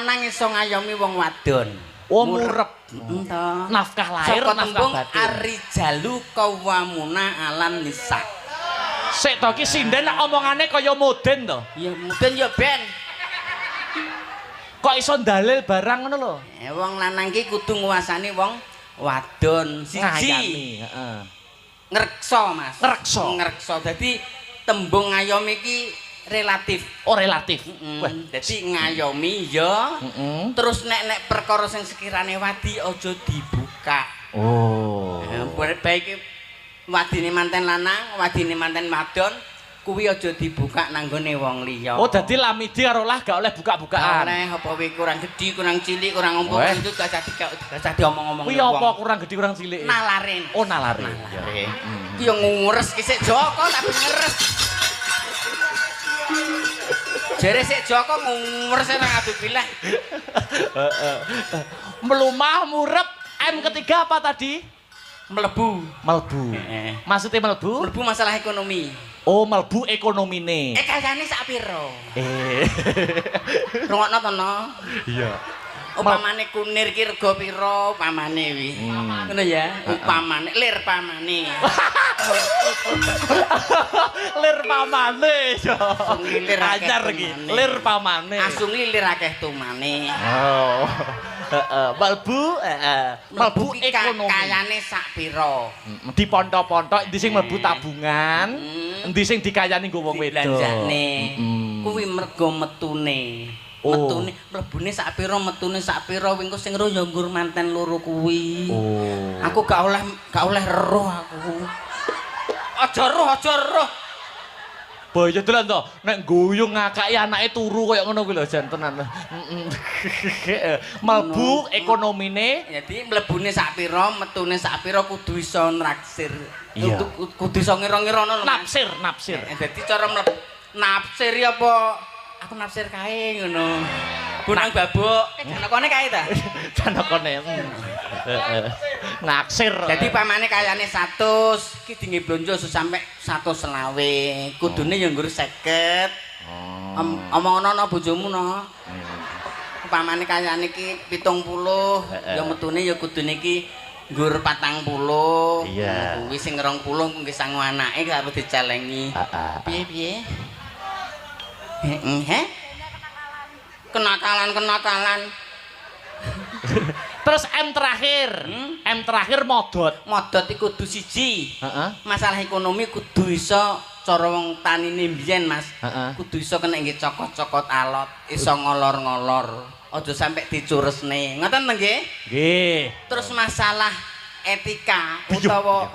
lanang iso ngayomi wong wadon. Oh murep. Nafkah lahir, nafkah batin. Ar-rijalu qawwamuna 'alan nisa. Sik to iki sinden omongane kaya moden to. Ya muden ya ben. Kok iso dalil barang ngono lho. Wong lanang ki kudu nguasani wong wadon siji. Heeh. Ngreksa Mas. Ngreksa. Dadi tembung ngayomi iki relatif. Oh relatif. Dadi ngayomi ya. Terus nek perkara sing sekirane wadi aja dibuka. Oh. Baik wadine manten lanang, wadine manten wadon kuwi aja dibuka nang gone wong liya. Oh dadi lamidi karo lah gak oleh buka-bukaan. Oleh apa kuwi kurang gedhi, kurang cilik, kurang ompong itu gak jadi omong-omong. Kuwi apa kurang gedhi, kurang cilik? Nalare. Oh nalare. Ki yo ngures ki sik Joko tapi ngeres. Jere sik Joko ngures nang adu bilah. Melumah murep M ketiga apa tadi? Mlebu. Maksudnya mlebu? Mlebu masalah ekonomi. Oh, mlebu ekonomine. Kayane sak piro? Rungokno to no? Iya. Upamane kunir ki rega piro upamane wi. Ngono ya, upamane lir pamane. Lir pamane yo. Lir anyar iki. Lir pamane. Asung lir akeh tumane. Oh. Mlebu ekonomi. Kayane sak piro? Di pontok-pontok endi sing mlebu tabungan, endi sing dikayani nggo wong wedok. Kuwi mergo metune. Metune mlebune sak pira metune sak pira wingko sing ro ya nggur manten loro kuwi. Aku gak oleh roh aku. Aja roh. Boyo dolan to, nek guyung ngakaki anake turu koyo ngono kuwi lho jan tenan. Mlebu ekonomine, jadi mlebune sak pira, metune sak pira kudu iso naksir. Kudu iso ngira-ngirono lho. Nafsir. Dadi cara nafsir apa aku nafsir kae ngono. Bunang babuk, janakone kae ta? Janakone. Naksir. Jadi pamane kayane 100, ki dingi blonjo sampe 120. Kudune ya nggur 50. Omongno ana bojomu no. Pamane kayane ki 70, ya metune ya kudune ki nggur 40. Iya. Kuwi sing 20 nggih sangu anake gak perlu dicelengi. Piye? Kenakalan. Terus M terakhir modot. Modot iku kudu siji. Masalah ekonomi kudu iso cara wong tanine mbiyen Mas. Kudu iso kena nggih cokot-cokot alot, iso ngolor-ngolor. Aja sampe dicuresne. Ngoten nggih? Nggih. Terus masalah etika utawa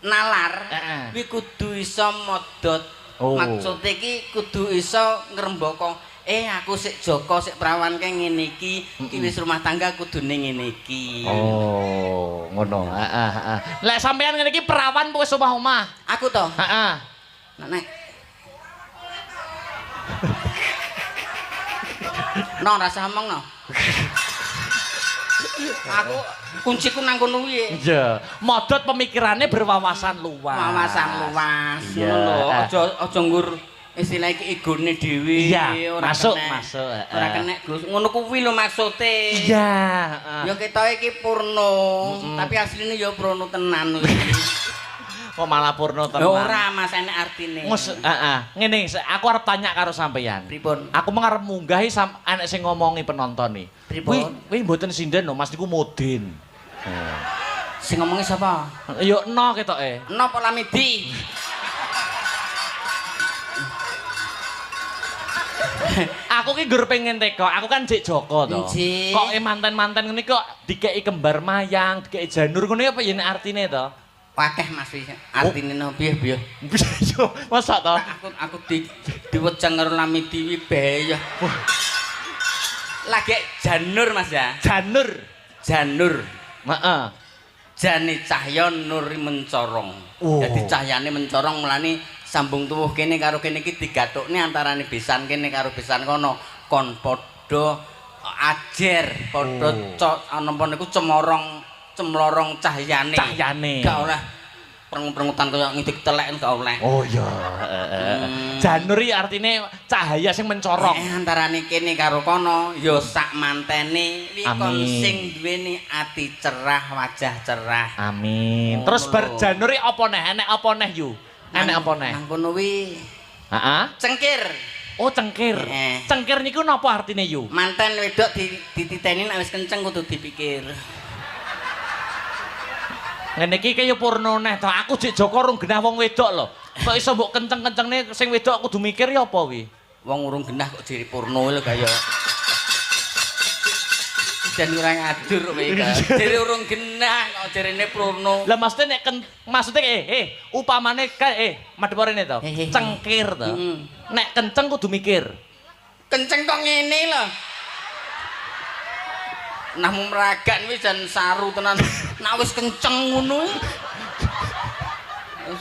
nalar kuwi kudu iso modot. Maksudnya iki kudu iso ngrembaka aku sik Joko sik prawan kae ngene iki wis rumah tangga kudune ngene iki. Oh, ngono. Lek sampean ngene iki perawan wis omah-omah. Aku to? Heeh. Nek. No rasa omong no. Aku kunciku nang kono kuwi. Iya, modot pemikirannya berwawasan luas. Wawasan luas. Ngono lho, aja nggur istilah iki egone dhewe ora masuk. Ora kena Gus. Ngono kuwi lho maksude. Iya, ya ketoke iki purno, tapi asline ya purno tenan kuwi. Kok malah purno tenan. Ora Mas enek artine. Ngene, aku arep tanya karo sampeyan. Pripun? Aku mengarep munggahi enek sing ngomongi penonton nih. Kuwi mboten sinden lho, Mas niku modin. Sing ngomongi sapa? Ya eno ketoke. Eno apa Lamidi? Aku ki gur pengen teko, aku kan Jek Joko to. Kok manten-manten ngene kok dikeki kembar mayang, dikeki janur ngono apa yen artine to? Wakeh Mas artine no piye? Yo, masa to? Aku diwejeng karo Lamidi wi bahaya. Lagi janur Mas ya. Janur. Heeh. Jane cahya nuri mencorong. Jadi cahyane mencorong mulane sambung tuwuh kene karo kene iki digathukne antarane besan kene karo besan kono kon padha ajer padha napa niku cemlorong cahyane. Gak oleh perengut-perengutan kaya ngidik telek gak oleh. Oh iya. Janur iki artine cahaya sing mencorong. Antarane kene karo kono ya sak mantene likon sing duweni ati cerah, wajah cerah. Amin. Terus bar janur iki apa neh? Enek apa neh yu? Enek apa neh? Nang kono wi. Heeh. Cengkir. Oh cengkir. Cengkir niku napa artine yu? Manten wedok dititeni nek wis kenceng kudu dipikir. Ngene iki kaya porno neh to. Aku jek Joko rung genah wong wedok lho. Kok iso mbok kenceng-kencengne sing wedok kudu mikir ya apa wi? Wong urung genah kok jeri porno lho kaya. Dan ora ngadur kowe iki. Jeri urung genah kok jerene porno. Lah maksudnya nek maksudnya upamane madhep rene to. Cengkir to. Nek kenceng kudu mikir. Kenceng kok ngene lho. Nah meragan wis jan saru tenan. Nek wis kenceng ngono.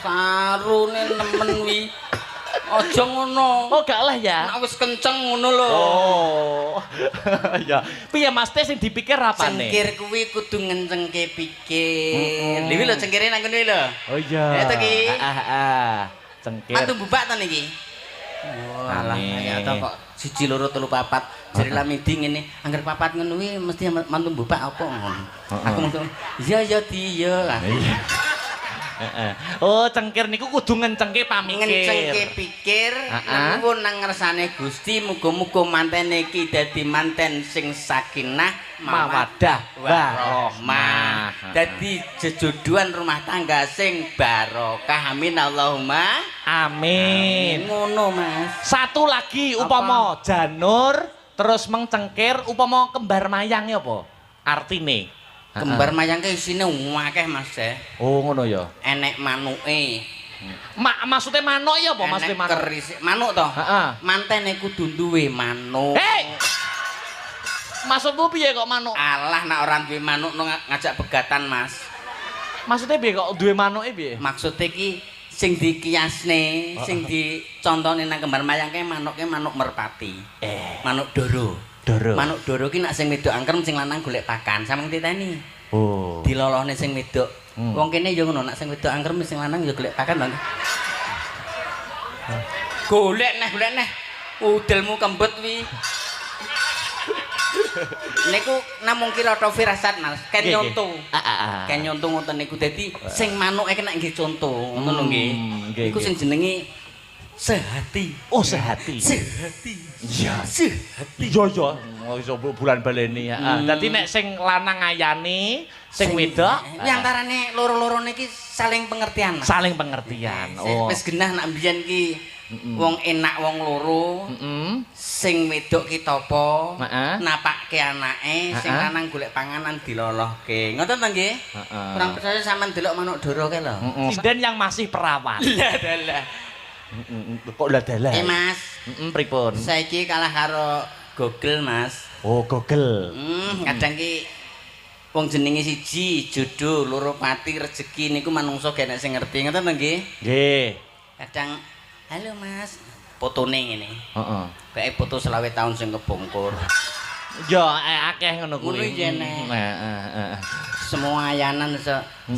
Sarune nemen wi. Aja ngono. Oh gak lah ya. Nek wis kenceng ngono lho. Oh. Ya. Piye Mas Teh sing dipikir apane? Cengkir kuwi kudu ngencengke pikir. Dewi lho cengkire nang kene lho. Oh iya. Ya to ki. Cengkir. Mantu bubak to niki. Walah ya to kok 1 2 3 4 jare lamidi ngene angger papat ngono kuwi mesti mantu bubak apa ngono. Aku mung iya ya di ya. Oh cengkir niku kudu ngencengke pamikir. Ngencengke pikir nuwun nang ngersane Gusti muga-muga manten iki dadi manten sing sakinah mawaddah warahmah. Dadi jejodohan rumah tangga sing barokah. Amin Allahumma amin. Ngono Mas. Satu lagi upama janur terus mengcengkir upama kembar mayang apa artine? Kembar mayang ke isine akeh Mas. Oh ngono ya. Enek manuke. Maksudnya manuk ya apa maksudnya manuk? Manuk to? Mantene kudu duwe manuk. Maksudmu piye kok manuk? Alah nek ora duwe manuk ngajak begatan Mas. Maksudnya piye kok duwe manuke piye? Maksudnya iki sing dikiasne, sing dicontone nang kembar mayang ke manuke manuk merpati. Manuk doro. Manuk doro ki nek sing wedok angkrem sing lanang golek pakan, sampeyan titeni. Oh. Dilolohne sing wedok. Wong kene ya ngono, nek sing wedok angkrem sing lanang ya golek pakan to. Golek neh. Udelmu kembet wi. Niku namung kira to firasat Mas, ken nyonto. Ken nyonto ngoten niku dadi sing manuke kena nggih conto, ngono lho nggih. Iku sing jenenge sehati. Oh sehati. Iya. Sehati. Iya. Iso bulan baleni ya. Dadi nek sing lanang ngayani, sing wedok kuwi antarane loro-loro niki saling pengertian. Saling pengertian. Oh. Wis genah nek mbiyen ki wong enak wong loro. Sing wedok ki topo, napakke anake, sing lanang golek panganan dilolohke. Ngoten to nggih? Kurang percaya sampean delok manuk doro ke lho. Sinden yang masih perawan. Lah. Kok dalah? Mas. Pripun? Saiki kalah karo Google, Mas. Oh, Google. Kadang ki wong jenenge siji, jodoh, loro pati, rezeki niku manungsa gak enek sing ngerti. Ngoten to nggih? Nggih. Kadang halo Mas, fotone ngene. Heeh. Kayak foto 20 tahun sing kebongkor. Ya akeh ngono kuwi. Heeh. Semua ayanan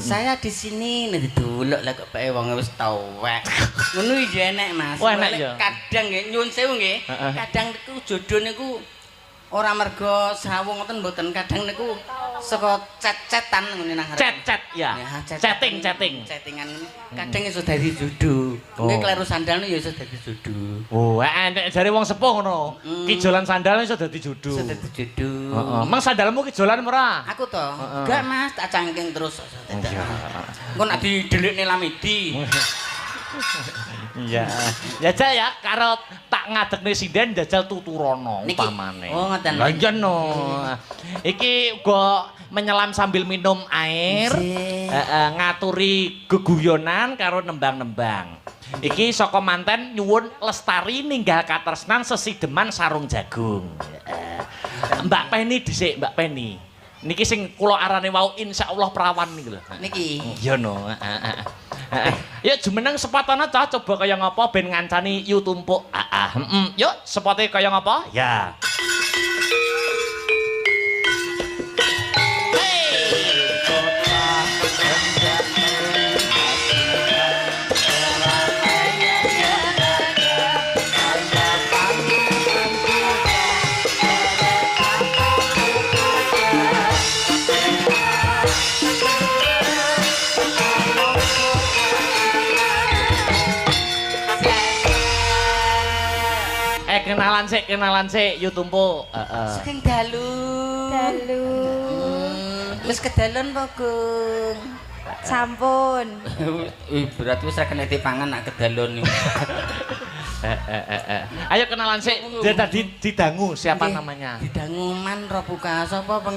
saya di sini nek diduluk lah kok bae wong wis tuwek. Ngono iki enek Mas. Kadang nggih nyuwun sewu nggih. Kadang niku jodoh niku ora mergo sawu ngoten mboten, kadang niku saka chat-chatan ngene nang arep. Chat ya. Chatting. Chattingan kadang iso dadi jodoh. Nggih kleru sandalne ya iso dadi jodoh. Oh, nek jare wong sepuh ngono. Kijolan sandal iso dadi jodoh. Iso dadi jodoh. Heeh. Mang sandalmu kijolan ora? Aku to. Enggak Mas, tak cangking terus. Engko nek didelikne Lamidi. Iya. Jajal ya karo tak ngadekne sinden jajal tuturono umpamane. Oh ngoten. Lah iya no. Iki uga menyelam sambil minum air, ngaturi geguyonan karo nembang-nembang. Iki saka manten nyuwun lestari ninggal katresnan sesideman sarung jagung. Mbak Penny dhisik, Mbak Penny. Niki sing kula arane wau insyaallah perawan niki lho. Niki. Iya no. Ya jumeneng sepatana cah coba kaya ngapa ben ngancani yu tumpuk. Yuk sepote kaya ngapa? Ya. Kenalan sik, yu tumpuk. Saking dalu. Wis kedalon apa, Gung? Sampun. Berarti wis ra kena dipangan nak kedalon iki. Ayo kenalan sik. Dia tadi didangu siapa namanya? Didangu Man Robuka sapa peng.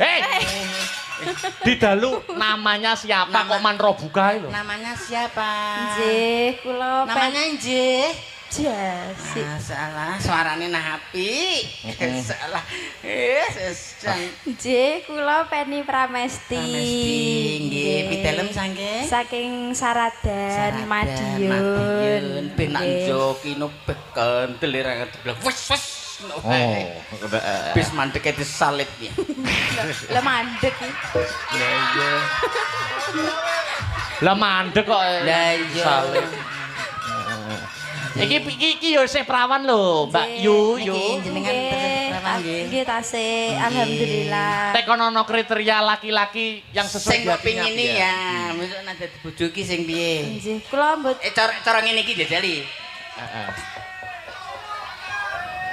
Didalu namanya siapa kok Man Robuka lho? Namanya siapa? Nggih, kula namanya nggih. Jasi. Salah, suarane nah apik. Salah. Nggih, kula Penny Pramesti. Nggih, pidalem saking? Saking Saradan, Madiun. Penak joki no beken delirang dibilang wes. Bis mandek e disalib ya. Lah mandek iki. Lah iya. Lah mandek kok. Lah iya. Salib. Iki yo isih perawan lho, Mbak Yu. Jenengan perawan nggih. Nggih tasih, alhamdulillah. Tek ono kriteria laki-laki yang sesuai sing kok pengin iki ya, mesuk nek dadi bojo iki sing piye? Nggih, kula mbut Cara ngene iki jajali.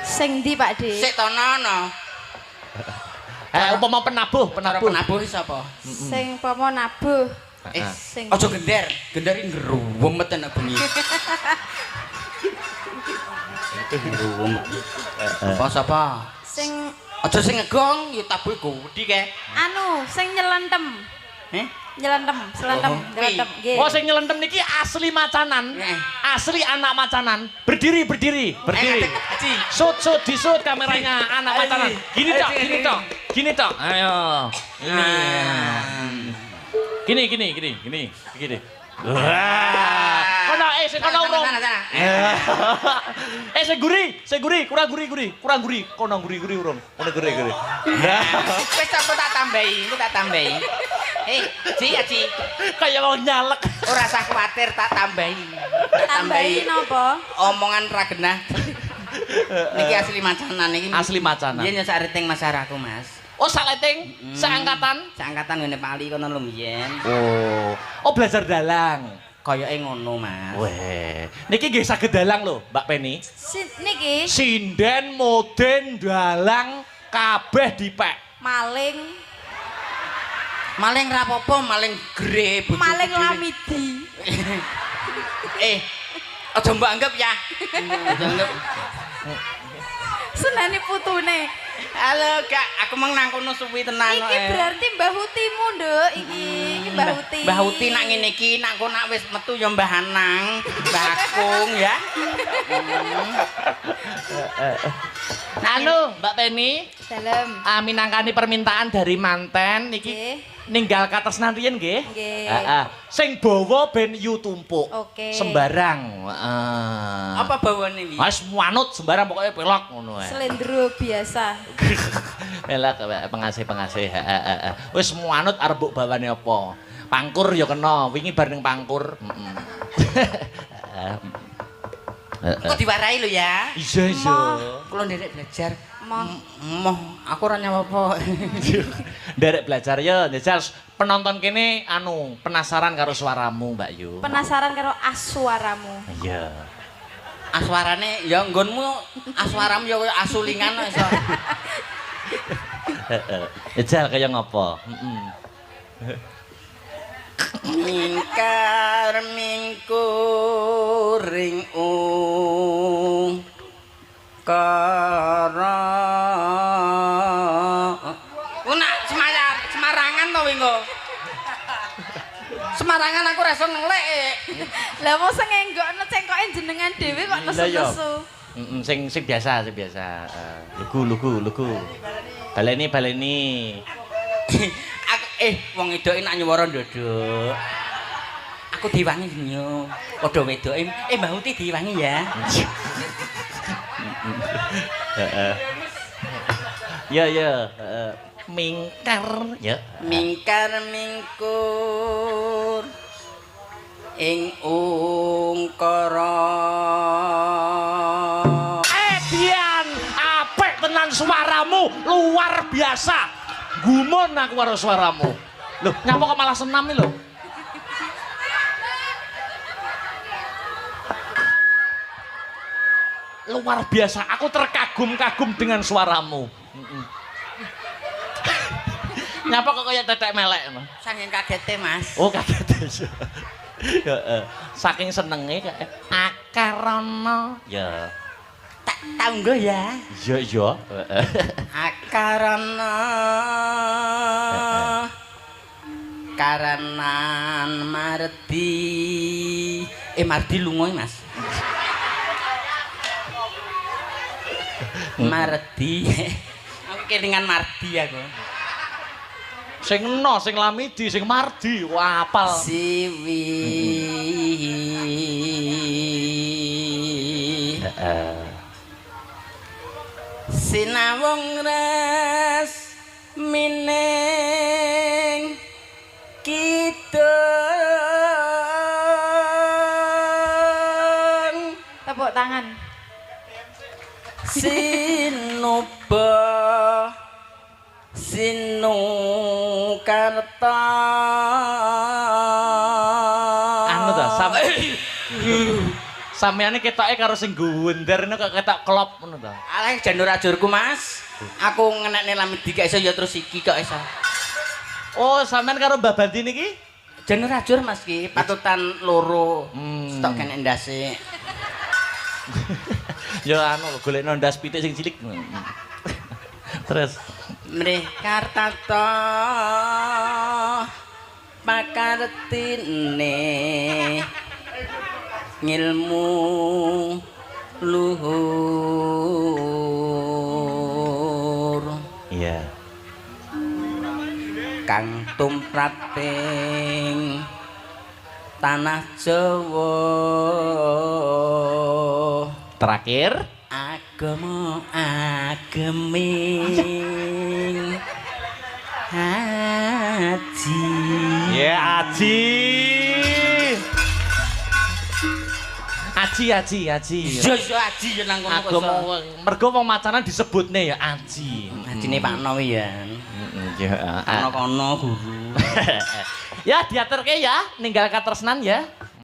sing ndi Pak De? Sik tono. Upama penabuh. Penabuh sapa? Sing pomo nabuh. Sing Aja gender iki ngruwemet nek bengi. Apa sapa? Sing Aja sing ngegong ya tabuhe gudi kae. sing nyelentem. Nyelentem. Nggih. Oh sing nyelentem niki asli macanan. Asli anak macanan. Berdiri. Sut disut kameranya anak macanan. Gini tok. Ayo. Gini. Wah. Kono kono urung. Sing guri, kurang guri. Kono guri urung. Kono guri. Wis tak tambahi. Ci. Kayak mau nyalek. Ora usah kuwatir tak tambahi. Tambahi napa? Omongan ra genah. Niki asli macanan iki. Asli macanan. Yen sak riting masyarakat, Mas. Oh, saleting, seangkatan ngene Pali kono lho mbiyen. Oh, belajar dalang. Kayake ngono, Mas. Weh, niki nggih saged dalang lho, Mbak Penny. Niki Sinden, moden, dalang kabeh dipek. Maling ra apa-apa, maling gre bojoku. Maling lamidi. Aja mbok anggap ya. Aja anggap. Senane putune. Halo, Kak. Aku meng nang kono suwi tenan kok. Iki berarti Mbah Hutimu, Nduk. Iki Mbah Huti. Mbah Huti nak ngene iki, nak kok nak wis metu ya Mbah Anang, Mbah Akung ya. Mbak Penny. Dalem. Minangkani permintaan dari manten iki ninggal kates nantiyen nggih. Nggih. Sing bawa ben yu tumpuk. Oke. Sembarang. Apa bawane iki? Wis manut sembarang pokoknya pelok ngono ae. Slendro biasa. Pelak pengasih. Wis manut arep mbok bawane apa? Pangkur ya kena. Wingi bar ning pangkur. Kok diwarai lho ya? Iya. Kula nderek belajar. Moh, aku ora nyawa apa. Nderek belajar ya, njajal penonton kene penasaran karo suaramu, Mbak Yu. Penasaran karo aswaramu. Iya. Aswarane ya nggonmu, aswaramu ya koyo asulingan iso. Njajal kaya ngopo? Mingkar mingkuring kara nak semarangan to wingo semarangan aku rasa ngelek Lah mau sing enggokno cengkoke jenengan dhewe kok nesu-nesu. Sing biasa. Lugu. Baleni. Wong wedoke nak nyuwara ndodok. Aku diwangi yo. Padha wedoke. Mbah Uti diwangi ya. Ya. Mingkar ya. Mingkar mingkur ing ungkara. Dian, apik tenan suaramu, luar biasa. Gumun aku karo suaramu. Loh, nyapa kok malah senam iki lho? luar biasa. Aku terkagum-kagum dengan suaramu. Nyapa kok kayak tetek melek no? Saking kagete Mas. Oh kaget. Saking senenge kayak akarana. Ya. Tak tanggo ya. Iya. Akarana. Karanan Mardi. Mardi lunga Mas. Mardi. Aku kelingan Mardi aku. Sing eno, sing lamidi, sing mardi, wah apal. Siwi. Sinawung res mining kidung. Tepuk tangan. Sinuba Sinukarta Anu ta, sampeyan ketoke karo sing guwender kok ketok klop ngono ta. Alah jan ora ajurku Mas. Aku ngenekne lamidi gak iso ya terus iki kok iso. Oh, sampeyan karo Mbah Banti niki? Jan ora ajur Mas ki, patutan loro. Stok kene ndase. Ya anu golekno ndas pitik sing cilik. Terus Mrih kartata pakartine ngilmu luhur. iya. Kang tumrating tanah Jawa. Terakhir Agama ageming haji. ya Aji. Aji. Iya aji ya nang kono kok. Mergo wong macanan disebutne ya Aji. Ajine Pak Nowi ya. Ya. Ana kono guru. Ya diaturke ya, ninggal katresnan ya.